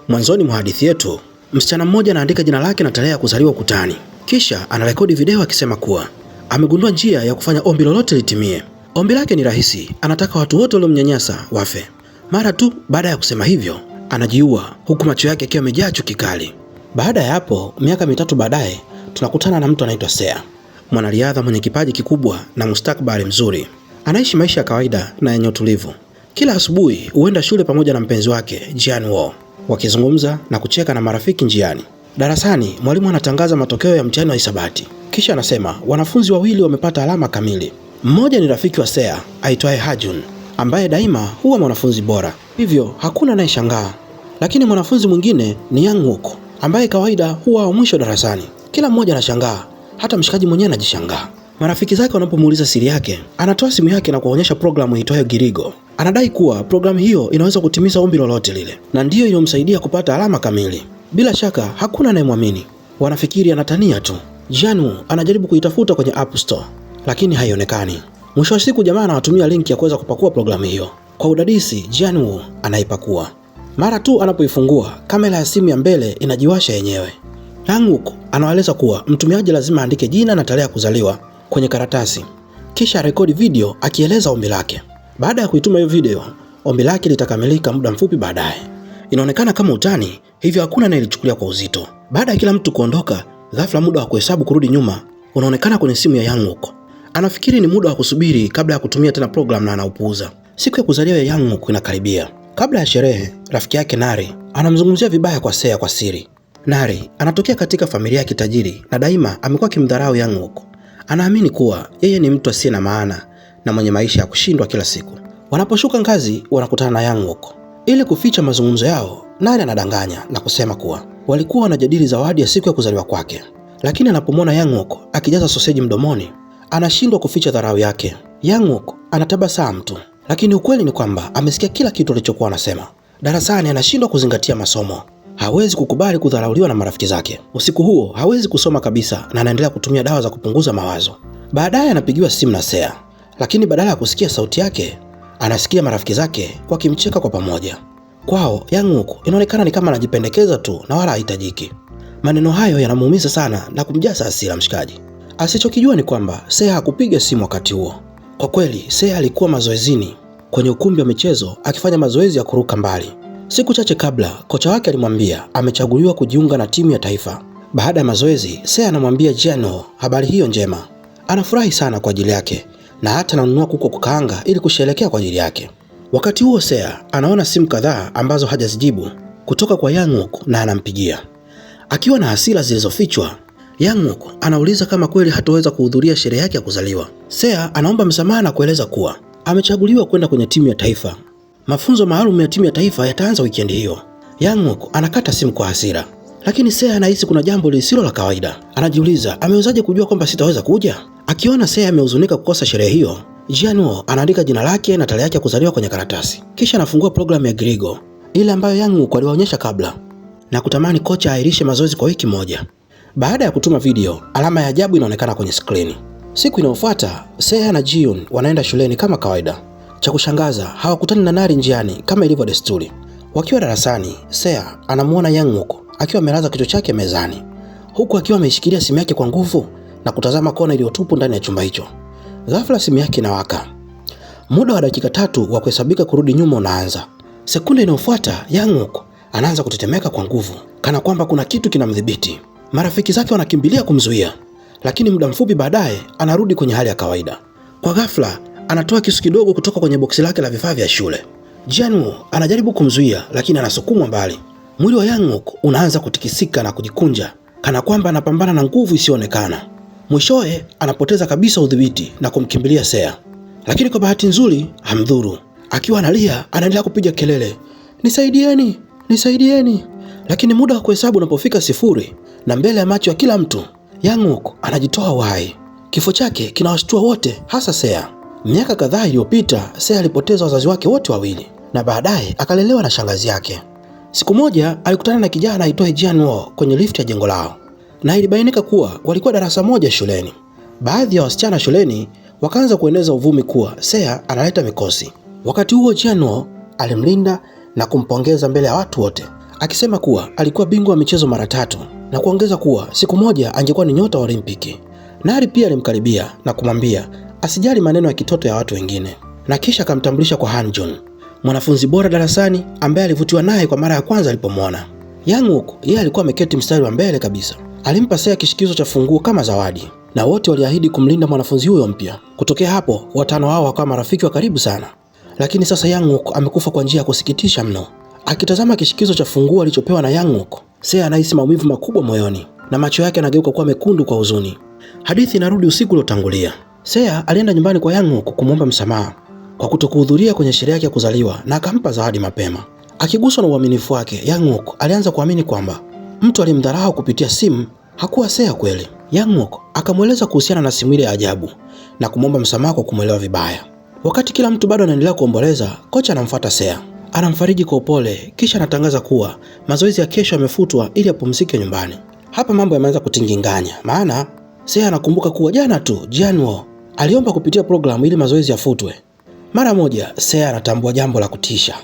Mwanzoni mwa hadithi yetu, msichana mmoja anaandika jina lake na tarehe ya kuzaliwa ukutani. Kisha anarekodi video akisema kuwa amegundua njia ya kufanya ombi lolote litimie. Ombi lake ni rahisi, anataka watu wote waliomnyanyasa wafe. Mara tu baada ya kusema hivyo, anajiua huku macho yake yakiwa yamejaa chuki kali. Baada ya hapo, miaka 3 baadaye, tunakutana na mtu anaitwa Sea, mwanariadha mwenye kipaji kikubwa na mustakabali mzuri. Anaishi maisha ya kawaida na yenye utulivu. Kila asubuhi huenda shule pamoja na mpenzi wake Jianwoo, wakizungumza na kucheka na marafiki njiani. Darasani, mwalimu anatangaza matokeo ya mtihani wa hisabati. Kisha anasema wanafunzi wawili wamepata alama kamili. Mmoja ni rafiki wa Sea aitwaye Hajun, ambaye daima huwa mwanafunzi bora, hivyo hakuna anayeshangaa. Lakini mwanafunzi mwingine ni Yang-wook, ambaye kawaida huwa wa mwisho darasani. Kila mmoja anashangaa, hata mshikaji mwenyewe anajishangaa. Marafiki zake wanapomuuliza siri yake, anatoa simu yake na kuonyesha programu iitwayo Girigo. Anadai kuwa programu hiyo inaweza kutimiza ombi lolote lile, na ndiyo iliyomsaidia kupata alama kamili. Bila shaka hakuna anayemwamini, wanafikiri anatania tu. Jianwoo anajaribu kuitafuta kwenye App Store, lakini haionekani. Mwisho wa siku jamaa anawatumia linki ya kuweza kupakua programu hiyo. Kwa udadisi, Jianwoo anaipakua. Mara tu anapoifungua, kamera ya simu ya mbele inajiwasha yenyewe. Yang-wook anawaeleza kuwa mtumiaji lazima aandike jina na tarehe ya kuzaliwa kwenye karatasi, kisha rekodi video akieleza ombi lake. Baada ya kuituma hiyo video, ombi lake litakamilika muda mfupi baadaye. Inaonekana kama utani, hivyo hakuna anayelichukulia kwa uzito. Baada ya kila mtu kuondoka, ghafla muda wa kuhesabu kurudi nyuma unaonekana kwenye simu ya Yang-wook. Anafikiri ni muda wa kusubiri kabla ya kutumia tena program na anaupuuza. Siku ya kuzaliwa ya Yang-wook inakaribia. Kabla ya sherehe, rafiki yake Nari anamzungumzia vibaya kwa Sea kwa siri. Nari anatokea katika familia ya kitajiri na daima amekuwa kimdharau Yang-wook. Anaamini kuwa yeye ni mtu asiye na maana na mwenye maisha ya kushindwa kila siku. Wanaposhuka ngazi wanakutana na Yang-wook. Ili kuficha mazungumzo yao, Nari anadanganya na kusema kuwa walikuwa wanajadili zawadi ya siku ya kuzaliwa kwake. Lakini anapomwona Yang-wook akijaza soseji mdomoni, anashindwa kuficha dharau yake. Yang-wook anatabasamu tu, lakini ukweli ni kwamba amesikia kila kitu alichokuwa anasema. Darasani anashindwa kuzingatia masomo. Hawezi kukubali kudharauliwa na marafiki zake. Usiku huo hawezi kusoma kabisa na anaendelea kutumia dawa za kupunguza mawazo. Baadaye anapigiwa simu na Sea, lakini badala ya kusikia sauti yake, anasikia marafiki zake wakimcheka kwa pamoja. Kwao Yang-wook inaonekana ni kama anajipendekeza tu na wala hahitajiki. Maneno hayo yanamuumiza sana na kumjaza hasira mshikaji. Asichokijua ni kwamba Sea hakupiga simu wakati huo. Kwa kweli Sea alikuwa mazoezini kwenye ukumbi wa michezo akifanya mazoezi ya kuruka mbali. Siku chache kabla, kocha wake alimwambia amechaguliwa kujiunga na timu ya taifa. Baada ya mazoezi, Sea anamwambia Jianwoo habari hiyo njema. Anafurahi sana kwa ajili yake na hata ananunua kuku kukaanga ili kusherehekea kwa ajili yake. Wakati huo Sea anaona simu kadhaa ambazo hajazijibu kutoka kwa Yang-wook na anampigia. Akiwa na hasira zilizofichwa, Yang-wook anauliza kama kweli hataweza kuhudhuria sherehe yake ya kuzaliwa. Sea anaomba msamaha na kueleza kuwa amechaguliwa kwenda kwenye timu ya taifa. Mafunzo maalum ya timu ya taifa yataanza wikendi hiyo. Yang-wook anakata simu kwa hasira, lakini Sea anahisi kuna jambo lisilo la kawaida. Anajiuliza amewezaje kujua kwamba sitaweza kuja? Akiona Sea amehuzunika kukosa sherehe hiyo, Jianwoo anaandika jina lake na tarehe yake ya kuzaliwa kwenye karatasi. Kisha anafungua programu ya Girigo, ile ambayo Yang-wook aliwaonyesha kabla, na kutamani kocha airishe mazoezi kwa wiki moja. Baada ya kutuma video, alama ya ajabu inaonekana kwenye skrini. Siku inayofuata, Sea na Jiun wanaenda shuleni kama kawaida. Cha kushangaza, hawakutani na Nari njiani kama ilivyo desturi. Wakiwa darasani, Sea anamuona Yang-wook akiwa amelaza kichwa chake mezani, huku akiwa ameishikilia simu yake kwa nguvu na kutazama kona iliyotupu ndani ya chumba hicho. Ghafla simu yake inawaka. Muda wa dakika 3 wa kuhesabika kurudi nyuma unaanza. Sekunde inayofuata, Yang-wook anaanza kutetemeka kwa nguvu, kana kwamba kuna kitu kinamdhibiti. Marafiki zake wanakimbilia kumzuia, lakini muda mfupi baadaye anarudi kwenye hali ya kawaida. Kwa ghafla anatoa kisu kidogo kutoka kwenye boksi lake la vifaa vya shule. Jianwoo anajaribu kumzuia, lakini anasukumwa mbali. Mwili wa Yang-wook unaanza kutikisika na kujikunja, kana kwamba anapambana na nguvu isiyoonekana. Mwishowe anapoteza kabisa udhibiti na kumkimbilia Sea, lakini kwa bahati nzuri hamdhuru. Akiwa analia, anaendelea kupiga kelele, nisaidieni, nisaidieni. Lakini muda wa kuhesabu unapofika 0 na mbele ya macho ya kila mtu, Yang-wook anajitoa uhai. Kifo chake kinawashtua wote, hasa Sea. Miaka kadhaa iliyopita, Sea alipoteza wazazi wake wote wawili na baadaye akalelewa na shangazi yake. Siku moja alikutana na kijana aitwaye Jianwoo kwenye lift ya jengo lao, na ilibainika kuwa walikuwa darasa moja shuleni. Baadhi ya wasichana shuleni wakaanza kueneza uvumi kuwa Sea analeta mikosi. Wakati huo Jianwoo alimlinda na kumpongeza mbele ya watu wote. akisema kuwa alikuwa bingwa wa michezo mara 3 na kuongeza kuwa siku moja angekuwa ni nyota wa Olimpiki. Nari pia alimkaribia na kumwambia asijali maneno ya kitoto ya watu wengine, na kisha akamtambulisha kwa Hanjun, mwanafunzi bora darasani ambaye alivutiwa naye kwa mara ya kwanza alipomwona. Yang-wook yeye alikuwa ameketi mstari wa mbele kabisa. Alimpa Seo kishikizo cha funguo kama zawadi, na wote waliahidi kumlinda mwanafunzi huyo mpya. Kutokea hapo, watano hao wakawa marafiki wa karibu sana. Lakini sasa Yang-wook amekufa kwa njia ya kusikitisha mno. Akitazama kishikizo cha funguo alichopewa na Yang-wook, Seo anahisi maumivu makubwa moyoni na macho yake yanageuka kuwa mekundu kwa huzuni. Hadithi inarudi usiku uliotangulia. Seo alienda nyumbani kwa Yang-wook kumwomba msamaha kwa kutokuhudhuria kwenye sherehe yake ya kuzaliwa na akampa zawadi mapema. Akiguswa na uaminifu wake, Yang-wook alianza kuamini kwamba mtu alimdharau kupitia simu hakuwa Seo kweli. Yang-wook akamweleza kuhusiana na simu ile ya ajabu na kumwomba msamaha kwa kumwelewa vibaya. Wakati kila mtu bado anaendelea kuomboleza, kocha anamfuata Seo. Anamfariji kwa upole kisha anatangaza kuwa mazoezi ya kesho yamefutwa ili apumzike nyumbani. Hapa mambo yameanza kutinginganya, maana Seo anakumbuka kuwa jana tu Jianwo aliomba kupitia programu ili mazoezi yafutwe. Mara moja Seo anatambua jambo la kutisha.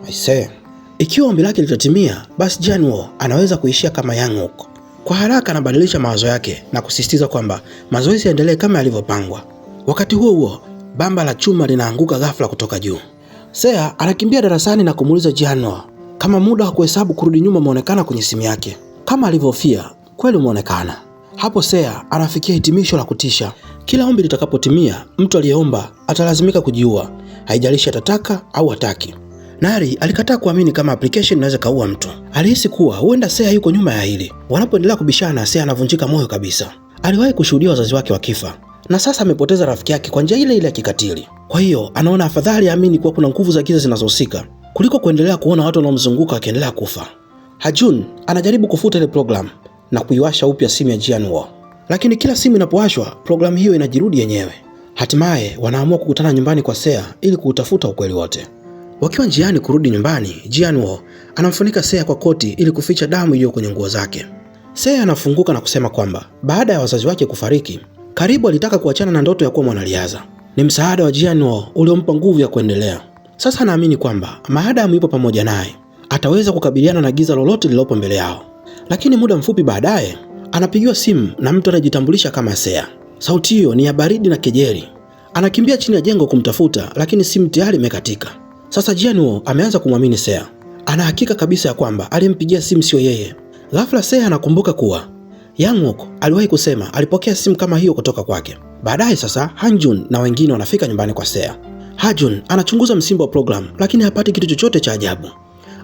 Aisee, ikiwa ombi lake litatimia, basi Jianwo anaweza kuishia kama Yang-wook. Kwa haraka anabadilisha mawazo yake na kusisitiza kwamba mazoezi yaendelee kama yalivyopangwa. Wakati huo huo, bamba la chuma linaanguka ghafla kutoka juu. Seo anakimbia darasani na kumuuliza Jianwo kama muda wa kuhesabu kurudi nyuma umeonekana kwenye simu yake. Kama alivyofia, kweli umeonekana. Hapo Seo anafikia hitimisho la kutisha. Kila ombi litakapotimia, mtu aliyeomba atalazimika kujiua, haijalishi atataka au hataki. Nari alikataa kuamini kama application inaweza kaua mtu. Alihisi kuwa huenda Seo yuko nyuma ya hili. Wanapoendelea kubishana, Seo anavunjika moyo kabisa. Aliwahi kushuhudia wazazi wake wakifa, na sasa amepoteza rafiki yake kwa njia ile ile ya kikatili. Kwa hiyo anaona afadhali aamini kuwa kuna nguvu za giza zinazohusika kuliko kuendelea kuona watu wanaomzunguka wakiendelea kufa. Hajun anajaribu kufuta ile program na kuiwasha upya simu ya Jianwo, lakini kila simu inapowashwa programu hiyo inajirudi yenyewe. Hatimaye wanaamua kukutana nyumbani kwa Seo ili kuutafuta ukweli wote. Wakiwa njiani kurudi nyumbani, Jianwo anamfunika Seo kwa koti ili kuficha damu iliyo kwenye nguo zake. Seo anafunguka na kusema kwamba baada ya wazazi wake kufariki, karibu alitaka kuachana na ndoto ya kuwa mwanariadha. Ni msaada wa Jianwo uliompa nguvu ya kuendelea. Sasa anaamini kwamba maadamu yupo pamoja naye, ataweza kukabiliana na giza lolote lililopo mbele yao. Lakini muda mfupi baadaye, anapigiwa simu na mtu anayejitambulisha kama Seo. Sauti hiyo ni ya baridi na kejeli. Anakimbia chini ya jengo kumtafuta, lakini simu tayari imekatika. Sasa Jianwo ameanza kumwamini Seo. Ana hakika kabisa ya kwamba alimpigia simu sio yeye. Ghafla Seo anakumbuka kuwa Yang-wook aliwahi kusema alipokea simu kama hiyo kutoka kwake. Baadaye sasa Hanjun na wengine wanafika nyumbani kwa Seo. Hanjun anachunguza msimbo wa program lakini hapati kitu chochote cha ajabu.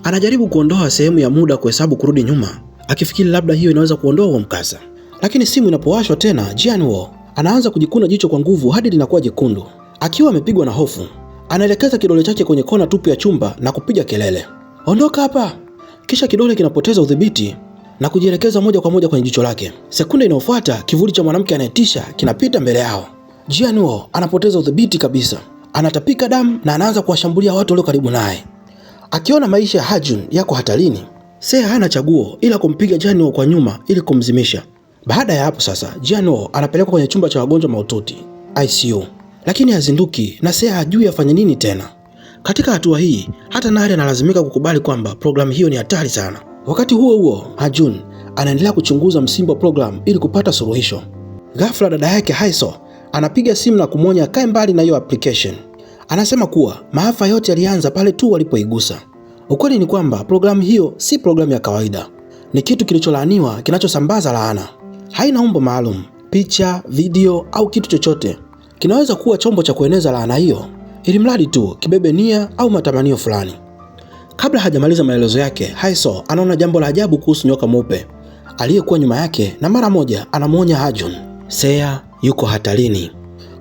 Anajaribu kuondoa sehemu ya muda kuhesabu kurudi nyuma, akifikiri labda hiyo inaweza kuondoa huo mkasa. Lakini simu inapowashwa tena, Jianwo anaanza kujikuna jicho kwa nguvu hadi linakuwa jekundu. Akiwa amepigwa na hofu, anaelekeza kidole chake kwenye kona tupu ya chumba na kupiga kelele, "Ondoka hapa!" Kisha kidole kinapoteza udhibiti na kujielekeza moja kwa moja kwenye jicho lake. Sekunde inayofuata, kivuli cha mwanamke anayetisha kinapita mbele yao. Jianwo anapoteza udhibiti kabisa. Anatapika damu na anaanza kuwashambulia watu walio karibu naye. Akiona maisha ya Hajun yako hatarini, Seo hana chaguo ila kumpiga Jianwo kwa nyuma ili kumzimisha. Baada ya hapo sasa, Jianwo anapelekwa kwenye chumba cha wagonjwa mahututi, ICU. Lakini hazinduki na Seo hajui afanye nini tena. Katika hatua hii, hata Nari analazimika kukubali kwamba programu hiyo ni hatari sana. Wakati huo huo, Hajun anaendelea kuchunguza msimbo wa programu ili kupata suluhisho. Ghafla dada yake Haiso anapiga simu na kumwonya akae mbali na hiyo application. Anasema kuwa maafa yote yalianza pale tu walipoigusa. Ukweli ni kwamba programu hiyo si programu ya kawaida. Ni kitu kilicholaaniwa kinachosambaza laana. Haina umbo maalum, picha, video au kitu chochote. Kinaweza kuwa chombo cha kueneza laana hiyo, ili mradi tu kibebe nia au matamanio fulani. Kabla hajamaliza maelezo yake, Haiso anaona jambo la ajabu kuhusu nyoka mweupe aliyekuwa nyuma yake na mara moja anamwonya Hajun, Seo yuko hatarini.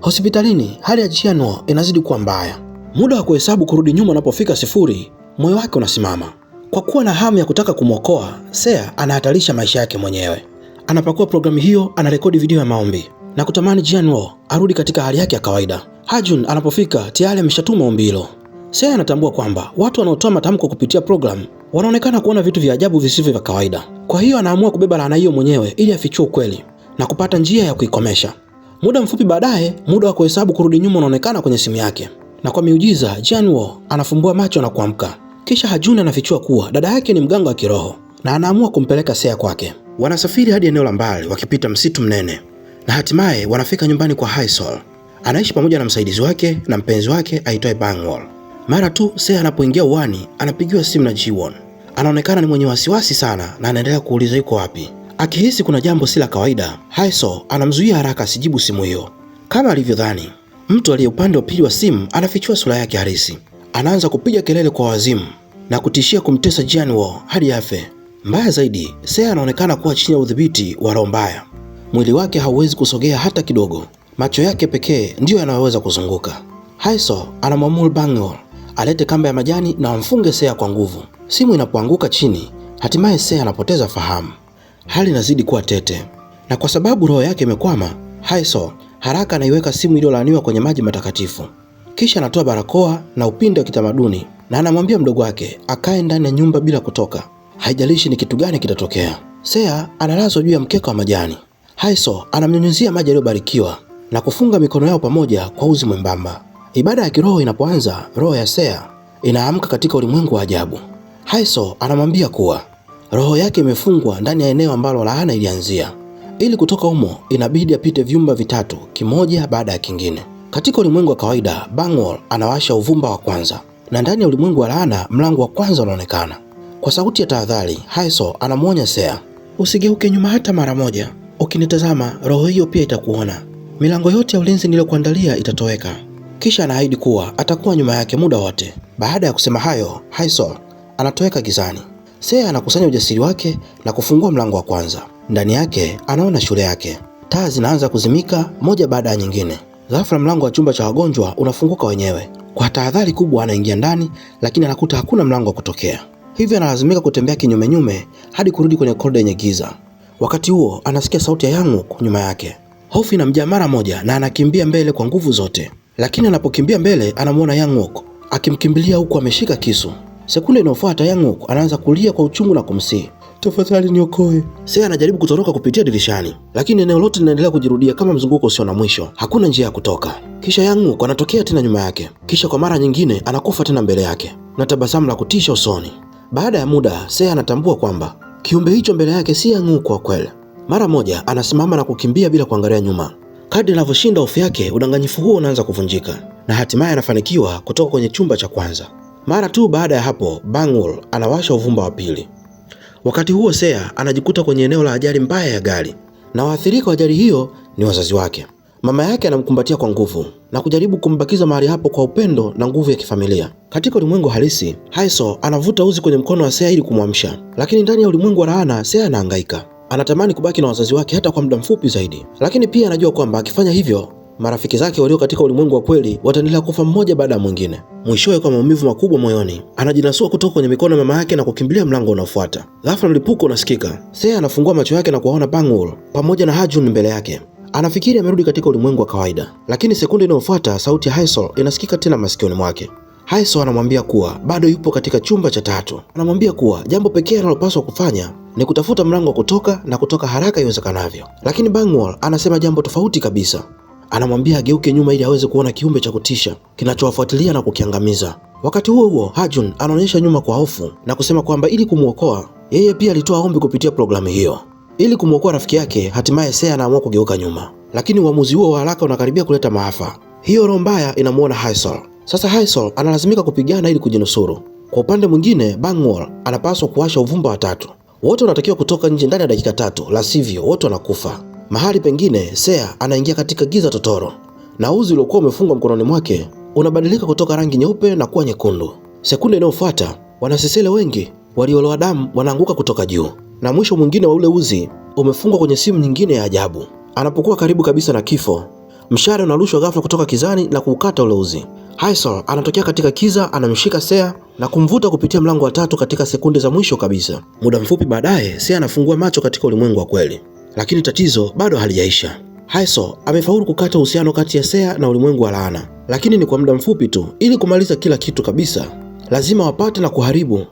Hospitalini, hali ya Jianwo inazidi kuwa mbaya. Muda wa kuhesabu kurudi nyuma unapofika 0, moyo wake unasimama. Kwa kuwa na hamu ya kutaka kumwokoa, Seo anahatarisha maisha yake mwenyewe. Anapakua programu hiyo, anarekodi video ya maombi na kutamani Jianwo arudi katika hali yake ya kawaida. Hajun anapofika tayari ameshatuma ombi hilo. Seo anatambua kwamba watu wanaotoa matamko kupitia programu wanaonekana kuona vitu vya ajabu visivyo vya kawaida. Kwa hiyo anaamua kubeba laana hiyo mwenyewe ili afichue ukweli na kupata njia ya kuikomesha. Muda mfupi baadaye, muda wa kuhesabu kurudi nyuma unaonekana kwenye simu yake. Na kwa miujiza, Jianwo anafumbua macho na kuamka. Kisha Hajun anafichua kuwa dada yake ni mganga wa kiroho na anaamua kumpeleka Sea kwake. Wanasafiri hadi eneo la mbali wakipita msitu mnene na hatimaye wanafika nyumbani kwa Haisol. Anaishi pamoja na msaidizi wake na mpenzi wake aitwaye Bangwol. Mara tu Sea anapoingia uani anapigiwa simu na Jiwon. Anaonekana ni mwenye wasiwasi sana na anaendelea kuuliza yuko wapi. Akihisi kuna jambo si la kawaida, Haisol anamzuia haraka asijibu simu hiyo. Kama alivyodhani, mtu aliye upande wa pili wa simu anafichua sura yake halisi. Anaanza kupiga kelele kwa wazimu na kutishia kumtesa Jianwo hadi afe. Mbaya zaidi, Sea anaonekana kuwa chini ya udhibiti wa roho mbaya. Mwili wake hauwezi kusogea hata kidogo. Macho yake pekee ndiyo yanayoweza kuzunguka. Haisol anamwamuru Bangwol alete kamba ya majani na amfunge Sea kwa nguvu. Simu inapoanguka chini, hatimaye Sea anapoteza fahamu. Hali inazidi kuwa tete, na kwa sababu roho yake imekwama, Haisol haraka anaiweka simu iliyolaaniwa kwenye maji matakatifu. Kisha anatoa barakoa na upinde wa kitamaduni na anamwambia mdogo wake akae ndani ya nyumba bila kutoka. Haijalishi ni kitu gani kitatokea. Sea analazwa juu ya mkeka wa majani. Haisol anamnyunyizia maji yaliyobarikiwa na kufunga mikono yao pamoja kwa uzi mwembamba. Ibada ya kiroho inapoanza, roho ya Sea inaamka katika ulimwengu wa ajabu. Haisol anamwambia kuwa roho yake imefungwa ndani ya eneo ambalo laana ilianzia. Ili kutoka humo inabidi apite vyumba vitatu, kimoja baada ya kingine. Katika ulimwengu wa kawaida, Bangwol anawasha uvumba wa kwanza, na ndani ya ulimwengu wa laana mlango wa kwanza unaonekana. Kwa sauti ya tahadhari, Haisol anamwonya Sea, usigeuke nyuma hata mara moja. Ukinitazama, roho hiyo pia itakuona. Milango yote ya ulinzi niliyokuandalia itatoweka. Kisha anaahidi kuwa atakuwa nyuma yake muda wote. Baada ya kusema hayo, Haisol anatoweka gizani. Sea anakusanya ujasiri wake na kufungua mlango wa kwanza. Ndani yake anaona shule yake. Taa zinaanza kuzimika moja baada ya nyingine. Ghafla mlango wa chumba cha wagonjwa unafunguka wenyewe. Kwa tahadhari kubwa anaingia ndani, lakini anakuta hakuna mlango wa kutokea. Hivyo analazimika kutembea kinyume hadi kurudi kwenye korido yenye giza. Wakati huo anasikia sauti ya Yangook nyuma yake. Hofu inamjaa mara moja na anakimbia mbele kwa nguvu zote. Lakini anapokimbia mbele anamwona Yangook akimkimbilia huku ameshika kisu. Sekunde inayofuata Yangook anaanza kulia kwa uchungu na kumsihi, tafadhali niokoe. Sea anajaribu kutoroka kupitia dirishani, lakini eneo lote linaendelea kujirudia kama mzunguko usio na mwisho. Hakuna njia ya kutoka. Kisha Yangook anatokea tena nyuma yake. Kisha kwa mara nyingine anakufa tena mbele yake na tabasamu la kutisha usoni. Baada ya muda, Sea anatambua kwamba kiumbe hicho mbele yake si Yangook kwa kweli. Mara moja anasimama na kukimbia bila kuangalia nyuma. Kadri anavyoshinda hofu yake, udanganyifu huo unaanza kuvunjika na hatimaye anafanikiwa kutoka kwenye chumba cha kwanza. Mara tu baada ya hapo, Bangwol anawasha uvumba wa pili. Wakati huo Sea anajikuta kwenye eneo la ajali mbaya ya gari, na waathirika wa ajali hiyo ni wazazi wake. Mama yake anamkumbatia kwa nguvu na kujaribu kumbakiza mahali hapo kwa upendo na nguvu ya kifamilia. Katika ulimwengu halisi, Haisol anavuta uzi kwenye mkono wa Sea ili kumwamsha, lakini ndani ya ulimwengu wa laana Sea anahangaika. Anatamani kubaki na wazazi wake hata kwa muda mfupi zaidi, lakini pia anajua kwamba akifanya hivyo marafiki zake walio katika ulimwengu wa kweli wataendelea kufa mmoja baada ya mwingine. Mwishowe, kwa maumivu makubwa moyoni, anajinasua kutoka kwenye mikono ya mama yake na kukimbilia mlango unaofuata. Ghafla mlipuko unasikika. Sea anafungua macho yake na kuwaona Bangwol pamoja na Hajun mbele yake. Anafikiri amerudi katika ulimwengu wa kawaida, lakini sekunde inayofuata sauti ya Haisol inasikika tena masikioni mwake. Haisol anamwambia kuwa bado yupo katika chumba cha tatu. Anamwambia kuwa jambo pekee analopaswa kufanya ni kutafuta mlango wa kutoka na kutoka haraka iwezekanavyo. Lakini Bangwol anasema jambo tofauti kabisa. Anamwambia ageuke nyuma ili aweze kuona kiumbe cha kutisha kinachowafuatilia na kukiangamiza. Wakati huo huo, Hajun anaonyesha nyuma kwa hofu na kusema kwamba ili kumwokoa, yeye pia alitoa ombi kupitia programu hiyo. Ili kumwokoa rafiki yake, hatimaye Sea anaamua kugeuka nyuma. Lakini uamuzi huo wa haraka unakaribia kuleta maafa. Hiyo roho mbaya inamuona Haisol. Sasa Haisol analazimika kupigana ili kujinusuru. Kwa upande mwingine, Bangwol anapaswa kuwasha uvumba wa tatu. Wote wanatakiwa kutoka nje ndani ya dakika 3, la sivyo wote wanakufa. Mahali pengine, Sea anaingia katika giza totoro, na uzi uliokuwa umefungwa mkononi mwake unabadilika kutoka rangi nyeupe na kuwa nyekundu. Sekunde inayofuata, wanasesele wengi walioloa damu wanaanguka kutoka juu, na mwisho mwingine wa ule uzi umefungwa kwenye simu nyingine ya ajabu. Anapokuwa karibu kabisa na kifo, mshale unarushwa ghafla kutoka kizani na kuukata ule uzi. Haisol anatokea katika kiza, anamshika Sea na kumvuta kupitia mlango wa tatu katika sekunde za mwisho kabisa. Muda mfupi baadaye, Sea anafungua macho katika ulimwengu wa kweli. Lakini tatizo bado halijaisha. Haisol amefaulu kukata uhusiano kati ya Sea na ulimwengu wa laana, lakini ni kwa muda mfupi tu. Ili kumaliza kila kitu kabisa, lazima wapate na kuharibu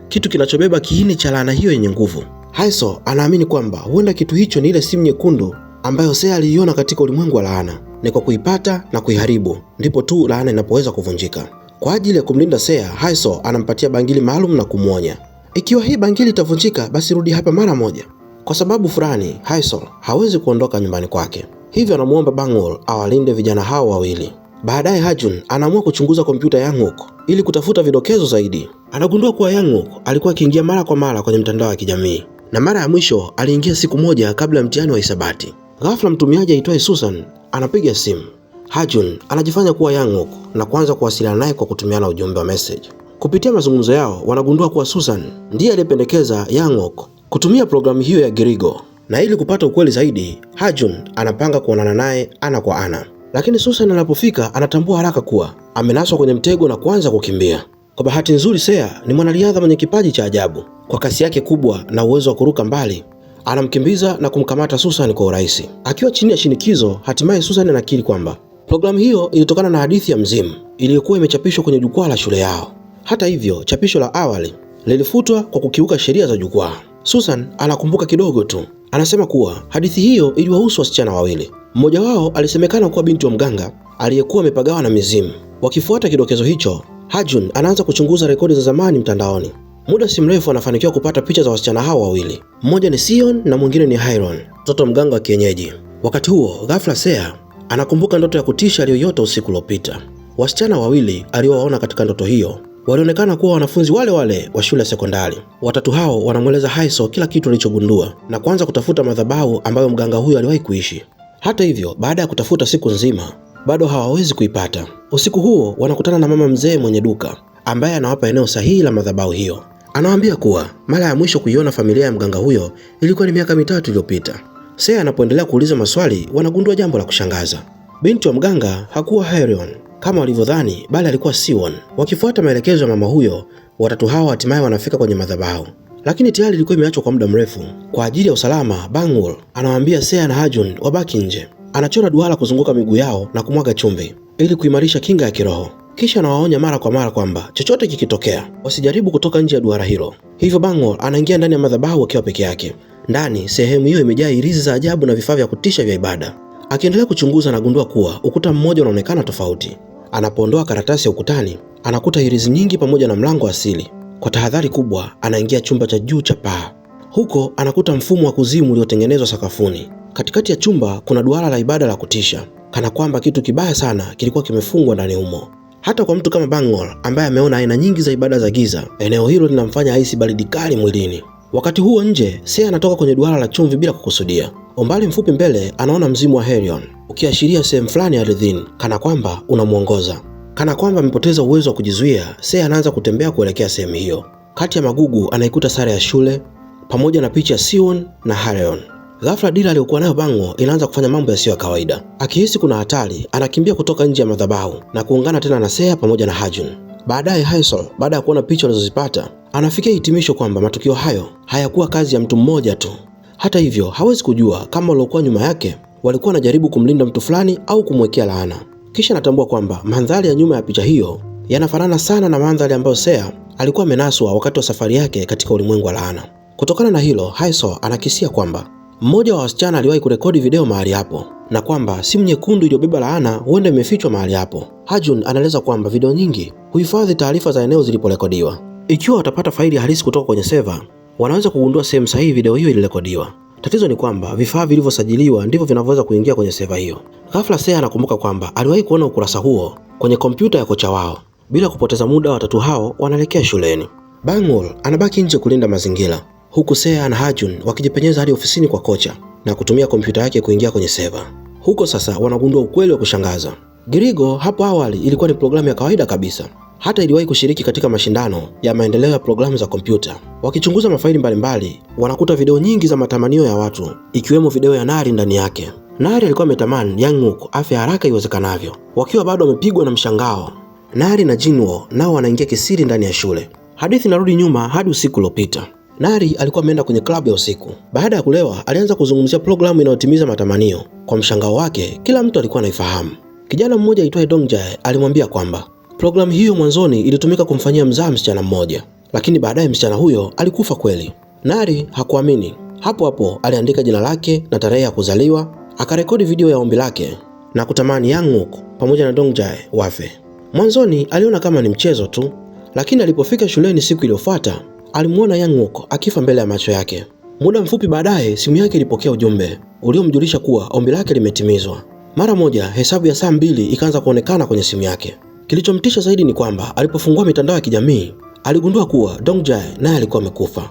kitu kinachobeba kiini cha laana hiyo yenye nguvu. Haisol anaamini kwamba huenda kitu hicho ni ile simu nyekundu ambayo Sea aliiona katika ulimwengu wa laana. Ni kwa kuipata na kuiharibu ndipo tu laana inapoweza kuvunjika. Kwa ajili ya kumlinda Sea, Haisol anampatia bangili maalum na kumwonya, ikiwa hii bangili itavunjika basi rudi hapa mara moja. Kwa sababu fulani, Haisol hawezi kuondoka nyumbani kwake, hivyo anamuomba Bangwol awalinde vijana hao wawili. Baadaye Hajun anaamua kuchunguza kompyuta ya Yangook ili kutafuta vidokezo zaidi. Anagundua kuwa Yangook alikuwa akiingia mara kwa mara kwenye mtandao wa kijamii, na mara ya mwisho aliingia siku moja kabla ya mtihani wa hisabati. Ghafla mtumiaji aitwaye Susan anapiga simu. Hajun anajifanya kuwa Yangook na kuanza kuwasiliana naye kwa kutumiana ujumbe wa message. Kupitia mazungumzo yao wanagundua kuwa Susan ndiye aliyependekeza Yangook kutumia programu hiyo ya Girigo, na ili kupata ukweli zaidi, Hajun anapanga kuonana naye ana kwa ana. Lakini Susan anapofika anatambua haraka kuwa amenaswa kwenye mtego na kuanza kukimbia. Kwa bahati nzuri, Sea ni mwanariadha mwenye kipaji cha ajabu. Kwa kasi yake kubwa na uwezo wa kuruka mbali, anamkimbiza na kumkamata Susan kwa urahisi. Akiwa chini ya shinikizo, hatimaye Susan anakiri kwamba programu hiyo ilitokana na hadithi ya mzimu iliyokuwa imechapishwa kwenye jukwaa la shule yao. Hata hivyo, chapisho la awali lilifutwa kwa kukiuka sheria za jukwaa. Susan anakumbuka kidogo tu. Anasema kuwa hadithi hiyo iliwahusu wasichana wawili. Mmoja wao alisemekana kuwa binti wa mganga aliyekuwa amepagawa na mizimu. Wakifuata kidokezo hicho, Hajun anaanza kuchunguza rekodi za zamani mtandaoni. Muda si mrefu anafanikiwa kupata picha za wasichana hao wawili. Mmoja ni Sion na mwingine ni Hyron, mtoto mganga wa kienyeji. Wakati huo, ghafla Sea anakumbuka ndoto ya kutisha aliyoyota usiku uliopita. Wasichana wawili aliowaona katika ndoto hiyo walionekana kuwa wanafunzi wale wale wa shule ya sekondari. Watatu hao wanamweleza Haisol kila kitu alichogundua na kuanza kutafuta madhabahu ambayo mganga huyo aliwahi kuishi. Hata hivyo, baada ya kutafuta siku nzima, bado hawawezi kuipata. Usiku huo wanakutana na mama mzee mwenye duka ambaye anawapa eneo sahihi la madhabahu hiyo. Anawaambia kuwa mara ya mwisho kuiona familia ya mganga huyo ilikuwa ni miaka 3 iliyopita. Sea anapoendelea kuuliza maswali, wanagundua jambo la kushangaza. Binti wa mganga hakuwa Hyron kama walivyodhani, bali alikuwa Sion. Wakifuata maelekezo ya mama huyo, watatu hao hatimaye wanafika kwenye madhabahu, lakini tayari ilikuwa imeachwa kwa muda mrefu. Kwa ajili ya usalama, Bangwol anawaambia Sea na Hajun wabaki nje. Anachora duara kuzunguka miguu yao na kumwaga chumvi ili kuimarisha kinga ya kiroho. Kisha anawaonya mara kwa mara kwamba chochote kikitokea wasijaribu kutoka nje ya duara hilo. Hivyo Bangwol anaingia ndani ya madhabahu akiwa peke yake. Ndani, sehemu hiyo imejaa irizi za ajabu na vifaa vya kutisha vya ibada. Akiendelea kuchunguza, anagundua kuwa ukuta mmoja unaonekana tofauti. Anapoondoa karatasi ya ukutani, anakuta irizi nyingi pamoja na mlango asili. Kwa tahadhari kubwa, anaingia chumba cha juu cha paa. Huko anakuta mfumo wa kuzimu uliotengenezwa sakafuni. Katikati ya chumba kuna duara la ibada la kutisha, kana kwamba kitu kibaya sana kilikuwa kimefungwa ndani humo. Hata kwa mtu kama Bangwol ambaye ameona aina nyingi za ibada za giza, eneo hilo linamfanya ahisi baridi kali mwilini. Wakati huo nje, Sea anatoka kwenye duara la chumvi bila kukusudia. Umbali mfupi mbele anaona mzimu wa Herion ukiashiria sehemu fulani ardhini, kana kwamba unamuongoza. Kana kwamba amepoteza uwezo wa kujizuia, Sea anaanza kutembea kuelekea sehemu hiyo. Kati ya magugu anaikuta sare ya shule pamoja na picha ya Sion na Herion. Ghafla dira aliyokuwa nayo Bangwol inaanza kufanya mambo yasiyo ya kawaida. Akihisi kuna hatari, anakimbia kutoka nje ya madhabahu na kuungana tena na Sea pamoja na Hajun. Baadaye Haisol, baada ya kuona picha alizozipata, anafikia hitimisho kwamba matukio hayo hayakuwa kazi ya mtu mmoja tu. Hata hivyo, hawezi kujua kama waliokuwa nyuma yake walikuwa wanajaribu kumlinda mtu fulani au kumwekea laana. Kisha anatambua kwamba mandhari ya nyuma ya picha hiyo yanafanana sana na mandhari ambayo Sea alikuwa amenaswa wakati wa safari yake katika ulimwengu wa laana. Kutokana na hilo, Haisol anakisia kwamba mmoja wa wasichana aliwahi kurekodi video mahali hapo na kwamba simu nyekundu iliyobeba laana huenda imefichwa mahali hapo. Hajun anaeleza kwamba video nyingi huhifadhi taarifa za eneo ziliporekodiwa. Ikiwa watapata faili halisi kutoka kwenye seva, wanaweza kugundua sehemu sahihi video hiyo ilirekodiwa. Tatizo ni kwamba vifaa vilivyosajiliwa ndivyo vinavyoweza kuingia kwenye seva hiyo. Ghafla Sea anakumbuka kwamba aliwahi kuona ukurasa huo kwenye kompyuta ya kocha wao. Bila kupoteza muda, watatu hao wanaelekea shuleni. Bangwol anabaki nje kulinda mazingira, huku Sea na Hajun wakijipenyeza hadi ofisini kwa kocha na kutumia kompyuta yake kuingia kwenye seva. Huko sasa wanagundua ukweli wa kushangaza. Girigo hapo awali ilikuwa ni programu ya kawaida kabisa. Hata iliwahi kushiriki katika mashindano ya maendeleo ya programu za kompyuta. Wakichunguza mafaili mbalimbali, wanakuta video nyingi za matamanio ya watu, ikiwemo video ya Nari ndani yake. Nari alikuwa ametamani Yangook afe haraka iwezekanavyo. Wakiwa bado wamepigwa na mshangao, Nari na Jinwo nao wanaingia kisiri ndani ya shule. Hadithi inarudi nyuma hadi usiku uliopita. Nari alikuwa ameenda kwenye klabu ya usiku. Baada ya kulewa, alianza kuzungumzia programu inayotimiza matamanio. Kwa mshangao wake, kila mtu alikuwa anaifahamu. Kijana mmoja aitwaye Dongjae alimwambia kwamba programu hiyo mwanzoni ilitumika kumfanyia mzaa msichana mmoja, lakini baadaye msichana huyo alikufa kweli. Nari hakuamini. Hapo hapo aliandika jina lake na tarehe ya kuzaliwa, akarekodi video ya ombi lake na kutamani Yangook pamoja na Dongjae wafe. Mwanzoni aliona kama ni mchezo tu, lakini alipofika shuleni siku iliyofuata, alimuona Yang Wook akifa mbele ya macho yake. Muda mfupi baadaye, simu yake ilipokea ujumbe uliomjulisha kuwa ombi lake limetimizwa. Mara moja, hesabu ya saa 2 ikaanza kuonekana kwenye simu yake. Kilichomtisha zaidi ni kwamba alipofungua mitandao ya kijamii, aligundua kuwa Dong Jae naye alikuwa amekufa.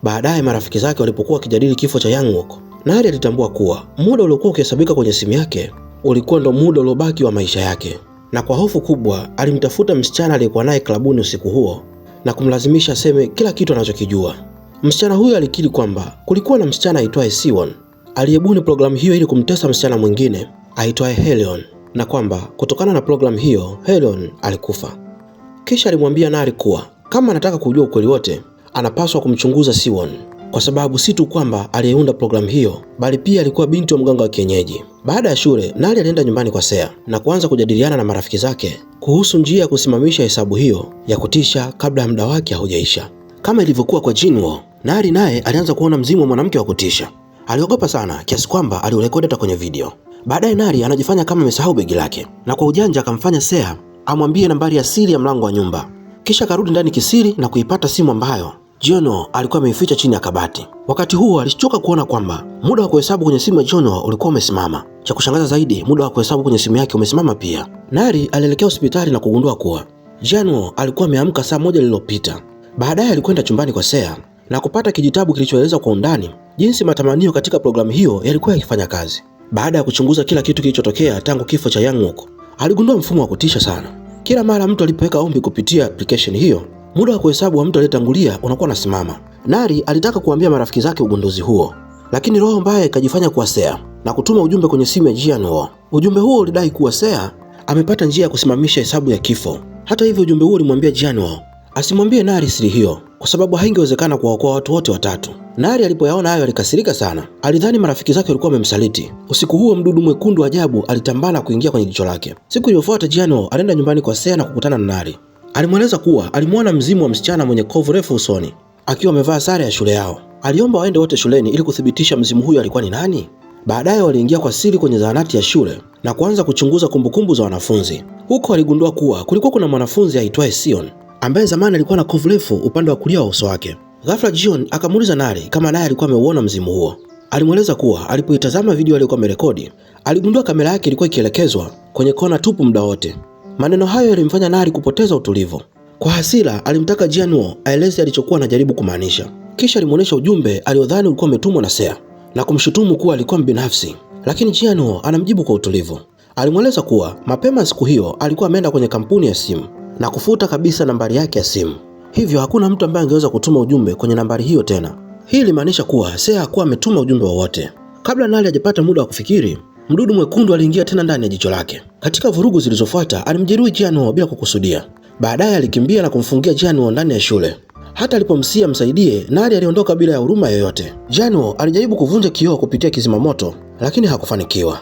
Baadaye marafiki zake walipokuwa wakijadili kifo cha Yang Wook, Nari alitambua kuwa muda uliokuwa ukihesabika kwenye simu yake ulikuwa ndo muda uliobaki wa maisha yake. Na kwa hofu kubwa alimtafuta msichana aliyekuwa naye klabuni usiku huo na kumlazimisha aseme kila kitu anachokijua. Msichana huyo alikiri kwamba kulikuwa na msichana aitwaye Siwon aliyebuni programu hiyo ili kumtesa msichana mwingine aitwaye Helion, na kwamba kutokana na programu hiyo Helion alikufa. Kisha alimwambia Nari kuwa kama anataka kujua ukweli wote anapaswa kumchunguza Siwon, kwa sababu si tu kwamba aliyeunda programu hiyo bali pia alikuwa binti wa mganga wa kienyeji. Baada ya shule, Nari alienda nyumbani kwa Sea na kuanza kujadiliana na marafiki zake kuhusu njia ya kusimamisha hesabu hiyo ya kutisha kabla ya muda wake haujaisha. Kama ilivyokuwa kwa Jinwoo, Nari naye alianza kuona mzimu wa mwanamke wa kutisha. Aliogopa sana kiasi kwamba aliurekodi hata kwenye video. Baadaye Nari anajifanya kama amesahau begi lake na kwa ujanja akamfanya Sea amwambie nambari ya siri ya mlango wa nyumba. Kisha karudi ndani kisiri na kuipata simu ambayo Jinwoo alikuwa ameificha chini ya kabati. Wakati huo alichoka kuona kwamba muda wa kuhesabu kwenye simu ya Jinwoo ulikuwa umesimama. Cha kushangaza zaidi, muda wa kuhesabu kwenye simu yake umesimama pia. Nari alielekea hospitali na kugundua kuwa Jinwoo alikuwa ameamka saa 1 lililopita. Baadaye alikwenda chumbani kwa Sea na kupata kijitabu kilichoeleza kwa undani jinsi matamanio katika programu hiyo yalikuwa yakifanya kazi. Baada ya kuchunguza kila kitu kilichotokea tangu kifo cha Yang Wook, aligundua mfumo wa kutisha sana. Kila mara mtu alipoweka ombi kupitia application hiyo, muda wa kuhesabu wa mtu aliyetangulia unakuwa unasimama. Nari alitaka kuambia marafiki zake ugunduzi huo, lakini roho mbaya ikajifanya kuwa Sea na kutuma ujumbe kwenye simu ya Jinwoo. Ujumbe huo ulidai kuwa Sea amepata njia ya kusimamisha hesabu ya kifo. Hata hivyo, ujumbe huo ulimwambia Jinwoo asimwambie Nari siri hiyo kwa sababu haingewezekana kuwaokoa watu wote watatu. Nari alipoyaona hayo alikasirika sana. Alidhani marafiki zake walikuwa wamemsaliti. Usiku huo mdudu mwekundu ajabu alitambana kuingia kwenye jicho lake. Siku iliyofuata Jinwoo alienda nyumbani kwa Sea na kukutana na Nari. Alimweleza kuwa alimwona mzimu wa msichana mwenye kovu refu usoni akiwa amevaa sare ya shule yao. Aliomba waende wote shuleni ili kuthibitisha mzimu huyo alikuwa ni nani. Baadaye waliingia kwa siri kwenye zahanati ya shule na kuanza kuchunguza kumbukumbu za wanafunzi. Huko aligundua kuwa kulikuwa kuna mwanafunzi aitwaye Sion ambaye zamani alikuwa na kovu refu upande wa kulia wa uso wake. Ghafla Jion akamuuliza Nari kama naye alikuwa ameuona mzimu huo. Alimweleza kuwa alipoitazama video aliyokuwa amerekodi, aligundua kamera yake ilikuwa ikielekezwa kwenye kona tupu muda wote. Maneno hayo yalimfanya Nari kupoteza utulivu. Kwa hasira alimtaka Jinwoo aeleze alichokuwa anajaribu kumaanisha. Kisha alimuonesha ujumbe aliodhani ulikuwa umetumwa na Sea na kumshutumu kuwa alikuwa mbinafsi, lakini Jinwoo anamjibu kwa utulivu. Alimweleza kuwa mapema siku hiyo alikuwa ameenda kwenye kampuni ya simu na kufuta kabisa nambari yake ya simu. Hivyo hakuna mtu ambaye angeweza kutuma ujumbe kwenye nambari hiyo tena. Hii ilimaanisha kuwa Sea hakuwa ametuma ujumbe wowote. Kabla Nari hajapata muda wa kufikiri, mdudu mwekundu aliingia tena ndani ya jicho lake. Katika vurugu zilizofuata, alimjeruhi Jinwoo bila kukusudia. Baadaye alikimbia na kumfungia Jinwoo ndani ya shule. Hata alipomsia msaidie, Nari aliondoka bila ya huruma yoyote. Jinwoo alijaribu kuvunja kioo kupitia kizima moto, lakini hakufanikiwa.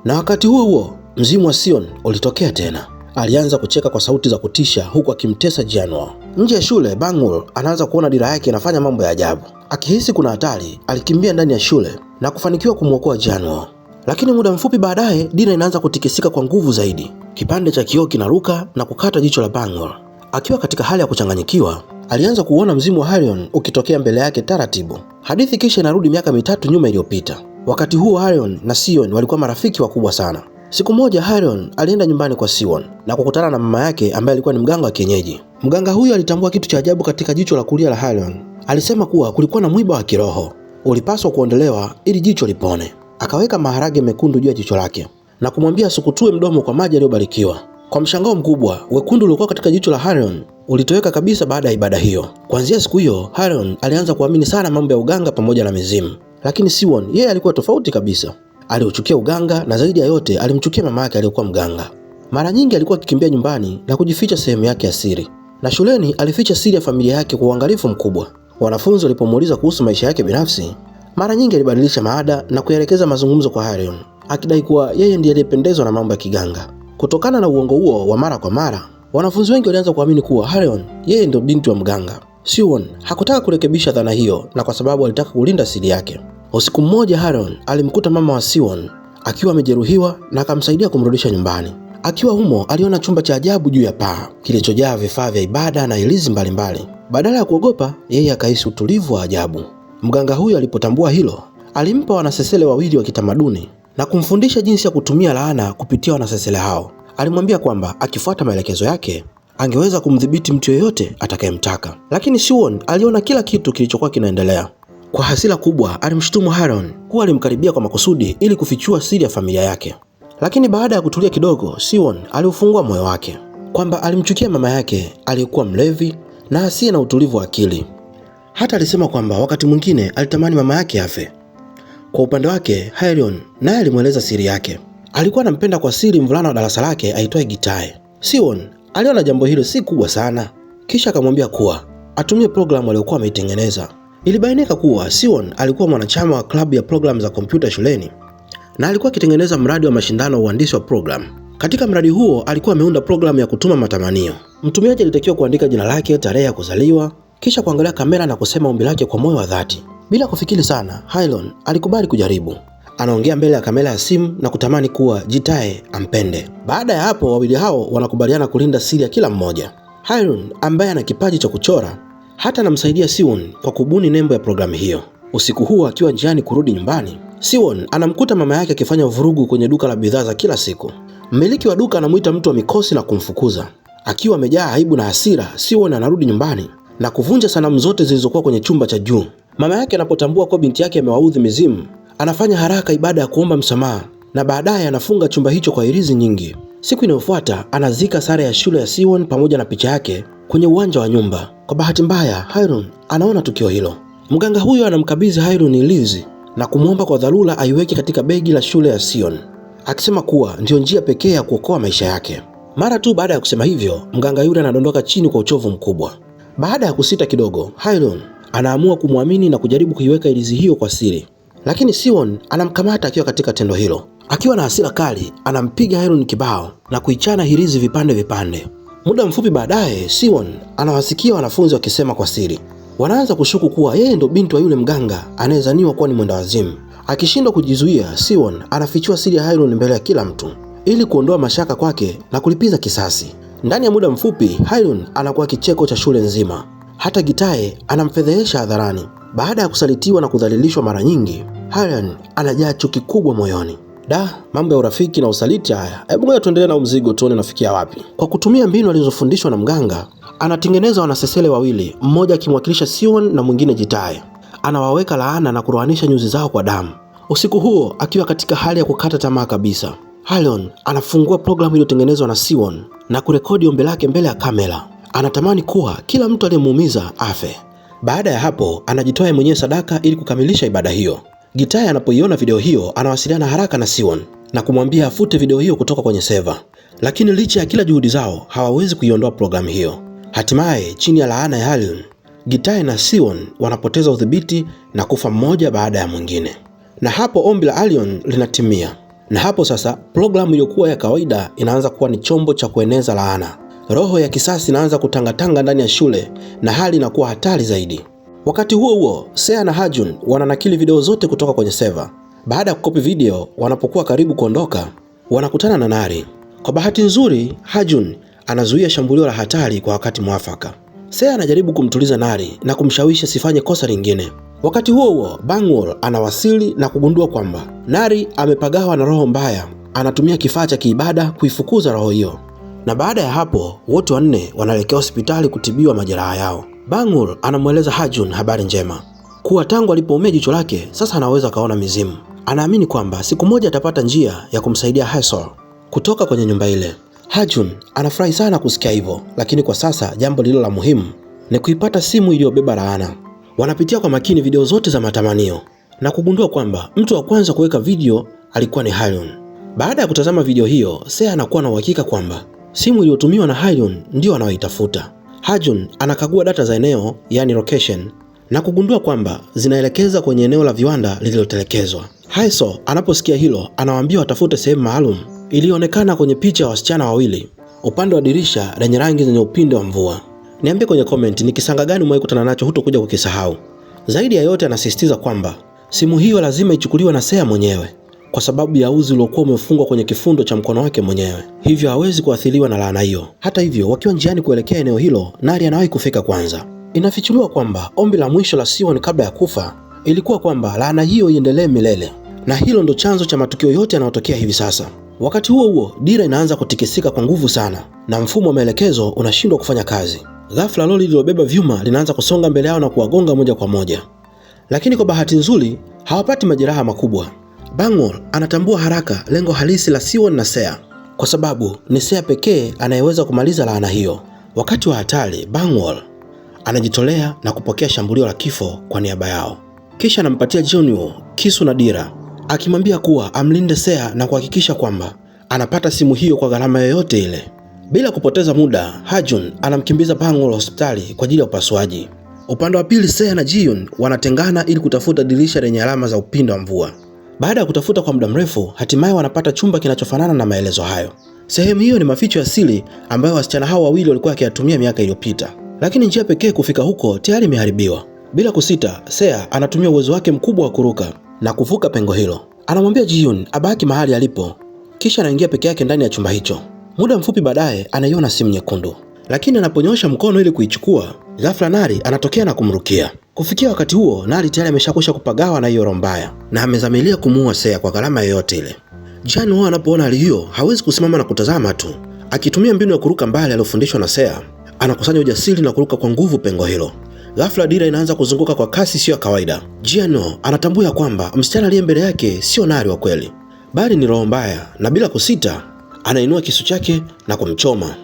Na wakati huo huo, mzimu wa Sion ulitokea tena. Alianza kucheka kwa sauti za kutisha huku akimtesa Jinwoo. Nje ya shule, Bangwoo anaanza kuona dira yake inafanya mambo ya ajabu. Akihisi kuna hatari, alikimbia ndani ya shule na kufanikiwa kumwokoa Jinwoo. Lakini muda mfupi baadaye, dira inaanza kutikisika kwa nguvu zaidi. Kipande cha kioo kinaruka na kukata jicho la Bangwoo. Akiwa katika hali ya kuchanganyikiwa, alianza kuona mzimu wa Helion ukitokea mbele yake taratibu. Hadithi kisha inarudi miaka 3 nyuma iliyopita. Wakati huo Helion na Sion walikuwa marafiki wakubwa sana. Siku moja Helion alienda nyumbani kwa Sion na kukutana na mama yake ambaye alikuwa ni mganga wa kienyeji. Mganga huyo alitambua kitu cha ajabu katika jicho la kulia la Helion. Alisema kuwa kulikuwa na mwiba wa kiroho, ulipaswa kuondolewa ili jicho lipone. Akaweka maharage mekundu juu ya jicho lake na kumwambia asukutue mdomo kwa maji yaliyobarikiwa. Kwa mshangao mkubwa, wekundu uliokuwa katika jicho la Helion ulitoweka kabisa baada ya ibada hiyo. Kuanzia siku hiyo, Helion alianza kuamini sana mambo ya uganga pamoja na mizimu. Lakini Sion, yeye alikuwa tofauti kabisa. Aliuchukia uganga na zaidi ya yote alimchukia mama yake aliyekuwa mganga. Mara nyingi alikuwa akikimbia nyumbani na kujificha sehemu yake ya siri. Na shuleni alificha siri ya familia yake kwa uangalifu mkubwa. Wanafunzi walipomuuliza kuhusu maisha yake binafsi, mara nyingi alibadilisha maada na kuelekeza mazungumzo kwa Helion, akidai kuwa yeye ndiye aliyependezwa na mambo ya kiganga. Kutokana na uongo huo wa mara kwa mara, wanafunzi wengi walianza kuamini kuwa Helion yeye ndio binti wa mganga. Sion hakutaka kurekebisha dhana hiyo na kwa sababu alitaka kulinda siri yake. Usiku mmoja Helion alimkuta mama wa Sion akiwa amejeruhiwa na akamsaidia kumrudisha nyumbani. Akiwa humo aliona chumba cha ajabu juu ya paa kilichojaa vifaa vya ibada na ilizi mbalimbali. Badala ya kuogopa, yeye akahisi utulivu wa ajabu. Mganga huyo alipotambua hilo, alimpa wanasesele wawili wa kitamaduni na kumfundisha jinsi ya kutumia laana kupitia wanasesele hao. Alimwambia kwamba akifuata maelekezo yake angeweza kumdhibiti mtu yeyote atakayemtaka. Lakini Siwon aliona kila kitu kilichokuwa kinaendelea. Kwa hasira kubwa alimshutumu Haeron kuwa alimkaribia kwa makusudi ili kufichua siri ya familia yake. Lakini baada ya kutulia kidogo, Siwon aliufungua moyo wake kwamba alimchukia mama yake aliyekuwa mlevi na asiye na utulivu wa akili. Hata alisema kwamba wakati mwingine alitamani mama yake afe. Kwa upande wake, Haeron naye alimweleza siri yake. Alikuwa anampenda kwa siri mvulana wa darasa lake aitwaye Gitae. Siwon aliona jambo hilo si kubwa sana, kisha akamwambia kuwa atumie programu aliyokuwa ameitengeneza. Ilibainika kuwa Siwon alikuwa mwanachama wa klabu ya programu za kompyuta shuleni na alikuwa akitengeneza mradi wa mashindano wa uandishi wa programu. Katika mradi huo alikuwa ameunda programu ya kutuma matamanio. Mtumiaji alitakiwa kuandika jina lake, tarehe ya kuzaliwa, kisha kuangalia kamera na kusema ombi lake kwa moyo wa dhati. Bila kufikiri sana, Haeron alikubali kujaribu. Anaongea mbele ya kamera ya simu na kutamani kuwa Gitae ampende. Baada ya hapo, wawili hao wanakubaliana kulinda siri ya kila mmoja. Haeron ambaye ana kipaji cha kuchora hata anamsaidia Siwon kwa kubuni nembo ya programu hiyo. Usiku huo akiwa njiani kurudi nyumbani, Siwon anamkuta mama yake akifanya vurugu kwenye duka la bidhaa za kila siku. Mmiliki wa duka anamuita mtu wa mikosi na kumfukuza. Akiwa amejaa aibu na hasira, Siwon anarudi nyumbani na kuvunja sanamu zote zilizokuwa kwenye chumba cha juu. Mama yake anapotambua kwa binti yake amewaudhi mizimu, anafanya haraka ibada ya kuomba msamaha na baadaye anafunga chumba hicho kwa hirizi nyingi. Siku inayofuata anazika sare ya shule ya Siwon pamoja na picha yake kwenye uwanja wa nyumba. Kwa bahati mbaya, Haeron anaona tukio hilo. Mganga huyo anamkabidhi Haeron ilizi na kumwomba kwa dharura aiweke katika begi la shule ya Siwon, akisema kuwa ndio njia pekee ya kuokoa maisha yake. Mara tu baada ya kusema hivyo, mganga yule anadondoka chini kwa uchovu mkubwa. Baada ya kusita kidogo, Haeron anaamua kumwamini na kujaribu kuiweka ilizi hiyo kwa siri. Lakini Siwon anamkamata akiwa katika tendo hilo. Akiwa na hasira kali, anampiga Haeron kibao na kuichana hirizi vipande vipande. Muda mfupi baadaye, Siwon anawasikia wanafunzi wakisema kwa siri. Wanaanza kushuku kuwa yeye ndo binti wa yule mganga anayezaniwa kuwa ni mwendawazimu. Akishindwa kujizuia, Siwon anafichua siri ya Haeron mbele ya kila mtu ili kuondoa mashaka kwake na kulipiza kisasi. Ndani ya muda mfupi, Haeron anakuwa kicheko cha shule nzima. Hata Gitae anamfedhehesha hadharani. Baada ya kusalitiwa na kudhalilishwa mara nyingi, Haeron anajaa chuki kubwa moyoni. Mambo ya urafiki na usaliti haya. Hebu ngoja tuendelee na mzigo tuone nafikia wapi. Kwa kutumia mbinu alizofundishwa na mganga, anatengeneza wanasesele wawili, mmoja akimwakilisha Siwon na mwingine Gitae. Anawaweka laana na kurohanisha nyuzi zao kwa damu. Usiku huo, akiwa katika hali ya kukata tamaa kabisa, Haeron anafungua programu iliyotengenezwa na Siwon na kurekodi ombi lake mbele ya kamera. Anatamani kuwa kila mtu aliyemuumiza afe. Baada ya hapo, anajitoa mwenyewe sadaka ili kukamilisha ibada hiyo. Gitae anapoiona video hiyo, anawasiliana haraka na Siwon na kumwambia afute video hiyo kutoka kwenye seva. Lakini licha ya kila juhudi zao, hawawezi kuiondoa programu hiyo. Hatimaye, chini ya laana ya Haeron, Gitae na Siwon wanapoteza udhibiti na kufa mmoja baada ya mwingine. Na hapo ombi la Haeron linatimia. Na hapo sasa, programu iliyokuwa ya kawaida inaanza kuwa ni chombo cha kueneza laana. Roho ya kisasi inaanza kutangatanga ndani ya shule na hali inakuwa hatari zaidi. Wakati huo huo, Seo na Hajun wananakili video zote kutoka kwenye seva. Baada ya kukopi video, wanapokuwa karibu kuondoka, wanakutana na Nari. Kwa bahati nzuri, Hajun anazuia shambulio la hatari kwa wakati mwafaka. Seo anajaribu kumtuliza Nari na kumshawishi asifanye kosa lingine. Wakati huo huo, Bangwol anawasili na kugundua kwamba Nari amepagawa na roho mbaya. Anatumia kifaa cha kiibada kuifukuza roho hiyo. Na baada ya hapo, wote wanne wanaelekea hospitali kutibiwa majeraha yao. Bangwol anamweleza Hajun habari njema kuwa tangu alipoumia jicho lake, sasa anaweza kaona mizimu. Anaamini kwamba siku moja atapata njia ya kumsaidia Haesol kutoka kwenye nyumba ile. Hajun anafurahi sana kusikia hivyo, lakini kwa sasa jambo lilo la muhimu ni kuipata simu iliyobeba laana. Wanapitia kwa makini video zote za matamanio na kugundua kwamba mtu wa kwanza kuweka video alikuwa ni Haeron. Baada ya kutazama video hiyo, Seo anakuwa na uhakika kwamba simu iliyotumiwa na Haeron ndio anayoitafuta. Hajun anakagua data za eneo, yani location, na kugundua kwamba zinaelekeza kwenye eneo la viwanda lililotelekezwa. Haesol anaposikia hilo, anawaambia watafute sehemu maalum iliyoonekana kwenye picha ya wasichana wawili upande wa dirisha lenye rangi zenye upinde wa mvua. Niambie kwenye comment ni kisanga gani umewahi kukutana nacho hutokuja kukisahau. Zaidi ya yote, anasisitiza kwamba simu hiyo lazima ichukuliwe na Seo mwenyewe, kwa sababu ya uzi uliokuwa umefungwa kwenye kifundo cha mkono wake mwenyewe, hivyo hawezi kuathiriwa na laana hiyo. Hata hivyo, wakiwa njiani kuelekea eneo hilo, Nari anawahi kufika kwanza. Inafichuliwa kwamba ombi la mwisho la Siwon kabla ya kufa ilikuwa kwamba laana hiyo iendelee milele, na hilo ndo chanzo cha matukio yote yanayotokea hivi sasa. Wakati huo huo, dira inaanza kutikisika kwa nguvu sana na mfumo wa maelekezo unashindwa kufanya kazi. Ghafla lori lililobeba vyuma linaanza kusonga mbele yao na kuwagonga moja kwa moja, lakini kwa bahati nzuri hawapati majeraha makubwa. Bangwol anatambua haraka lengo halisi la Siwon na Sea, kwa sababu ni Sea pekee anayeweza kumaliza laana hiyo. Wakati wa hatari, Bangwol anajitolea na kupokea shambulio la kifo kwa niaba yao, kisha anampatia Jeonwoo kisu na dira, akimwambia kuwa amlinde Sea na kuhakikisha kwamba anapata simu hiyo kwa gharama yoyote ile. Bila kupoteza muda, Hajun anamkimbiza Bangwol hospitali kwa ajili ya upasuaji. Upande wa pili, Sea na Jihyun wanatengana ili kutafuta dirisha lenye alama za upinde wa mvua. Baada ya kutafuta kwa muda mrefu, hatimaye wanapata chumba kinachofanana na maelezo hayo. Sehemu hiyo ni maficho ya siri ambayo wasichana hao wawili walikuwa wakiyatumia miaka iliyopita, lakini njia pekee kufika huko tayari imeharibiwa. Bila kusita, Sea anatumia uwezo wake mkubwa wa kuruka na kuvuka pengo hilo. Anamwambia Jihyun abaki mahali alipo, kisha anaingia peke yake ndani ya chumba hicho. Muda mfupi baadaye anaiona simu nyekundu, lakini anaponyosha mkono ili kuichukua, ghafla Nari anatokea na kumrukia. Kufikia wakati huo, Nari tayari ameshakwisha kupagawa na hiyo roho mbaya na amezamilia kumuua Sea kwa gharama yoyote ile. Jeonwoo anapoona hali hiyo hawezi kusimama na kutazama tu. Akitumia mbinu ya kuruka mbali aliyofundishwa na Sea, anakusanya ujasiri na kuruka kwa nguvu pengo hilo. Ghafla dira inaanza kuzunguka kwa kasi siyo ya kawaida. Jeonwoo anatambua kwamba msichana aliye mbele yake sio Nari wa kweli, bali ni roho mbaya, na bila kusita anainua kisu chake na kumchoma.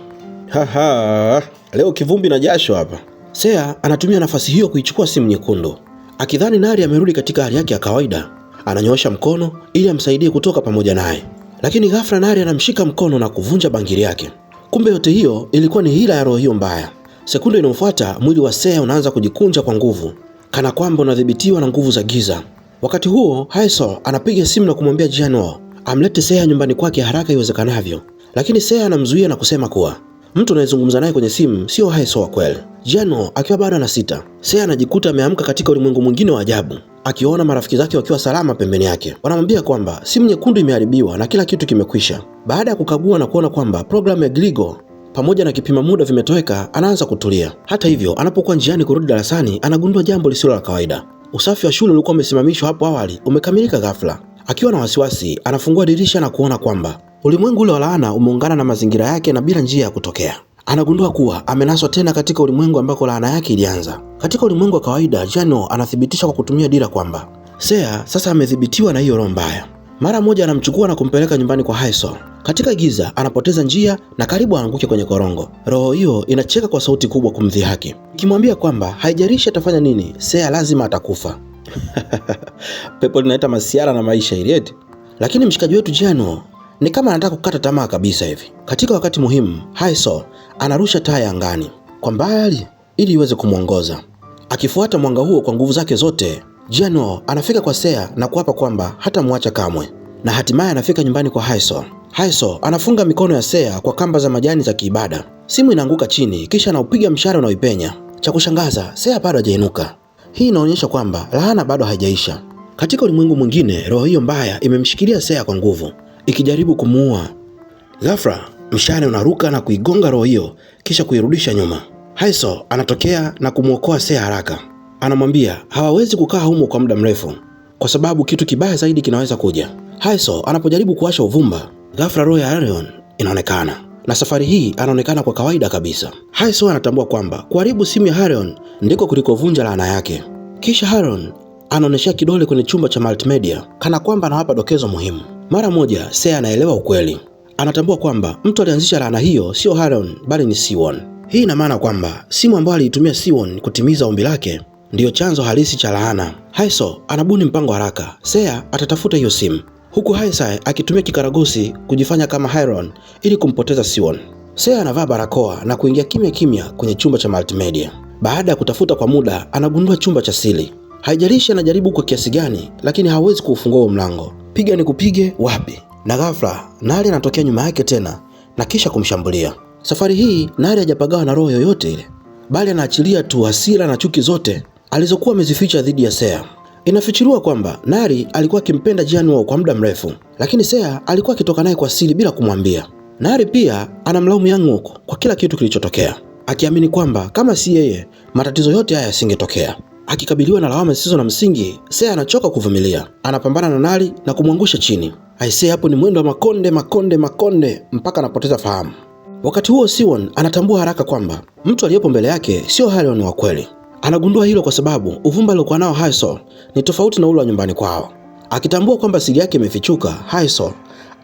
Haha, leo kivumbi na jasho hapa. Sea anatumia nafasi hiyo kuichukua simu nyekundu. Akidhani Nari amerudi katika hali yake ya kawaida, ananyoosha mkono ili amsaidie kutoka pamoja naye, lakini ghafla Nari anamshika mkono na kuvunja bangili yake. Kumbe yote hiyo ilikuwa ni hila ya roho hiyo mbaya. Sekunde inayofuata, mwili wa Sea unaanza kujikunja kwa nguvu, kana kwamba unadhibitiwa na nguvu za giza. Wakati huo, Haeseo anapiga simu na kumwambia Jeonwoo amlete Sea nyumbani kwake haraka iwezekanavyo, lakini Sea anamzuia na kusema kuwa mtu anayezungumza naye kwenye simu sio Haeseo wa kweli. Jeonwoo akiwa bado anasita, Sea anajikuta ameamka katika ulimwengu mwingine wa ajabu, akiona marafiki zake wakiwa salama pembeni yake. Wanamwambia kwamba simu nyekundu imeharibiwa na kila kitu kimekwisha. Baada ya kukagua na kuona kwamba programu ya Gligo pamoja na kipima muda vimetoweka, anaanza kutulia. Hata hivyo, anapokuwa njiani kurudi darasani, anagundua jambo lisilo la kawaida. Usafi wa shule ulikuwa umesimamishwa hapo awali umekamilika ghafla. Akiwa na wasiwasi, anafungua dirisha na kuona kwamba ulimwengu ule wa laana umeungana na mazingira yake na bila njia ya kutokea. Anagundua kuwa amenaswa tena katika ulimwengu ambako laana yake ilianza. Katika ulimwengu wa kawaida, Jeonwoo anathibitisha kwa kutumia dira kwamba Sea sasa amedhibitiwa na hiyo roho mbaya. Mara moja anamchukua na kumpeleka nyumbani kwa Haeseo. Katika giza anapoteza njia na karibu aanguke kwenye korongo. Roho hiyo inacheka kwa sauti kubwa kumdhihaki, ikimwambia kwamba haijalishi atafanya nini, Sea lazima atakufa. Pepo linaita masiara na maisha ilieti. Lakini mshikaji wetu Jeonwoo ni kama anataka kukata tamaa kabisa hivi. Katika wakati muhimu, Haeseo anarusha taa ya angani kwa mbali ili iweze kumwongoza. Akifuata mwanga huo kwa nguvu zake zote, Jeonwoo anafika kwa Sea na kuapa kwamba hatamwacha kamwe, na hatimaye anafika nyumbani kwa Haeseo. Haeseo anafunga mikono ya Sea kwa kamba za majani za kiibada. Simu inaanguka chini, kisha anaupiga mshale unaoipenya. Cha kushangaza, Sea bado hajainuka. Hii inaonyesha kwamba laana bado haijaisha. Katika ulimwengu mwingine, roho hiyo mbaya imemshikilia Sea kwa nguvu, ikijaribu kumuua. Ghafla, mshale unaruka na kuigonga roho hiyo, kisha kuirudisha nyuma. Haeseo anatokea na kumwokoa Sea haraka. Anamwambia hawawezi kukaa humo kwa muda mrefu, kwa sababu kitu kibaya zaidi kinaweza kuja. Haeseo anapojaribu kuwasha uvumba, ghafla roho ya Hareon inaonekana, na safari hii anaonekana kwa kawaida kabisa. Haeseo anatambua kwamba kuharibu simu ya Hareon ndiko kulikovunja laana yake. Kisha Hareon anaonyesha kidole kwenye chumba cha multimedia kana kwamba anawapa dokezo muhimu. Mara moja Sea anaelewa ukweli. Anatambua kwamba mtu alianzisha laana hiyo sio Hareon bali ni Siwon. Hii ina maana kwamba simu ambayo aliitumia Siwon kutimiza ombi lake ndiyo chanzo halisi cha laana. Haeseo anabuni mpango haraka. Sea atatafuta hiyo simu, huku Haeseo akitumia kikaragosi kujifanya kama Hareon ili kumpoteza Siwon. Sea anavaa barakoa na kuingia kimya kimya kwenye chumba cha multimedia. Baada ya kutafuta kwa muda, anagundua chumba cha siri. Haijalishi anajaribu kwa kiasi gani, lakini hawezi kuufungua mlango. Piga ni kupige wapi? Na ghafla Nari anatokea nyuma yake tena na kisha kumshambulia. Safari hii Nari hajapagawa na roho yoyote ile, bali anaachilia tu hasira na chuki zote alizokuwa amezificha dhidi ya Sea. Inafichiriwa kwamba Nari alikuwa akimpenda Jianwoo kwa muda mrefu, lakini Sea alikuwa akitoka naye kwa siri bila kumwambia. Nari pia anamlaumu Yang-wook kwa kila kitu kilichotokea, akiamini kwamba kama si yeye matatizo yote haya yasingetokea. Akikabiliwa na lawama zisizo na msingi, Sea anachoka kuvumilia. Anapambana na Nari na kumwangusha chini. Aisee, hapo ni mwendo wa makonde mpaka anapoteza fahamu. Wakati huo Siwon anatambua haraka kwamba mtu aliyepo mbele yake sio Hyeon wa kweli. Anagundua hilo kwa sababu uvumba aliokuwa nao Haesol ni tofauti na ule wa nyumbani kwao. Akitambua kwamba siri yake imefichuka, Haesol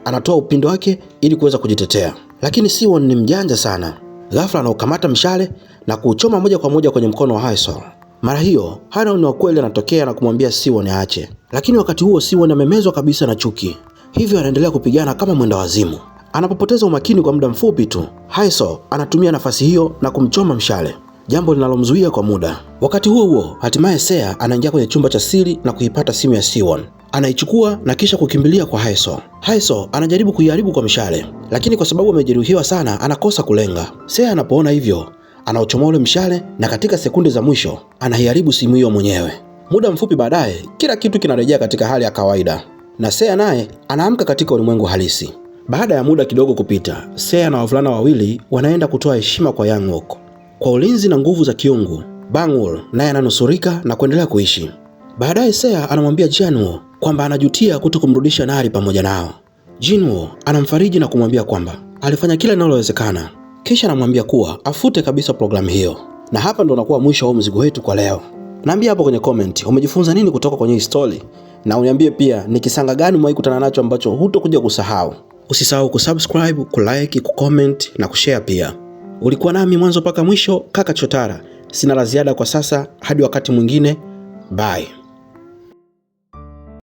anatoa upindo wake ili kuweza kujitetea. Lakini Siwon ni mjanja sana. Ghafla anaukamata mshale na kuuchoma moja kwa moja kwenye mkono wa Haesol. Mara hiyo Hyeon wa kweli anatokea na kumwambia Siwon aache. Lakini wakati huo Siwon amemezwa kabisa na chuki. Hivyo anaendelea kupigana kama mwenda wazimu. Anapopoteza umakini kwa muda mfupi tu, Haesol anatumia nafasi hiyo na kumchoma mshale, jambo linalomzuia kwa muda. Wakati huo huo, hatimaye Sea anaingia kwenye chumba cha siri na kuipata simu ya Siwon. Anaichukua na kisha kukimbilia kwa Haesol. Haesol anajaribu kuiharibu kwa mshale, lakini kwa sababu amejeruhiwa sana anakosa kulenga. Sea anapoona hivyo, anauchomoa ule mshale na katika sekunde za mwisho anaiharibu simu hiyo mwenyewe. Muda mfupi baadaye, kila kitu kinarejea katika hali ya kawaida na Sea naye anaamka katika ulimwengu halisi. Baada ya muda kidogo kupita, Sea na wavulana wawili wanaenda kutoa heshima kwa Yang-wook. Kwa ulinzi na nguvu za kiungu, Bangwoo naye ananusurika na kuendelea kuishi. Baadaye Sea anamwambia Jianwoo kwamba anajutia kutokumrudisha Nari pamoja nao. Jinwoo anamfariji na kumwambia kwamba alifanya kila linalowezekana. Kisha anamwambia kuwa afute kabisa programu hiyo. Na hapa ndo unakuwa mwisho wa mzigo wetu kwa leo. Naambia hapo kwenye comment umejifunza nini kutoka kwenye hii story, na uniambie pia ni kisanga gani umewahi kutana nacho ambacho hutokuja kusahau. Usisahau kusubscribe, kulike, kucomment na kushare pia. Ulikuwa nami mwanzo mpaka mwisho, kaka Chotara. Sina la ziada kwa sasa, hadi wakati mwingine. Bye.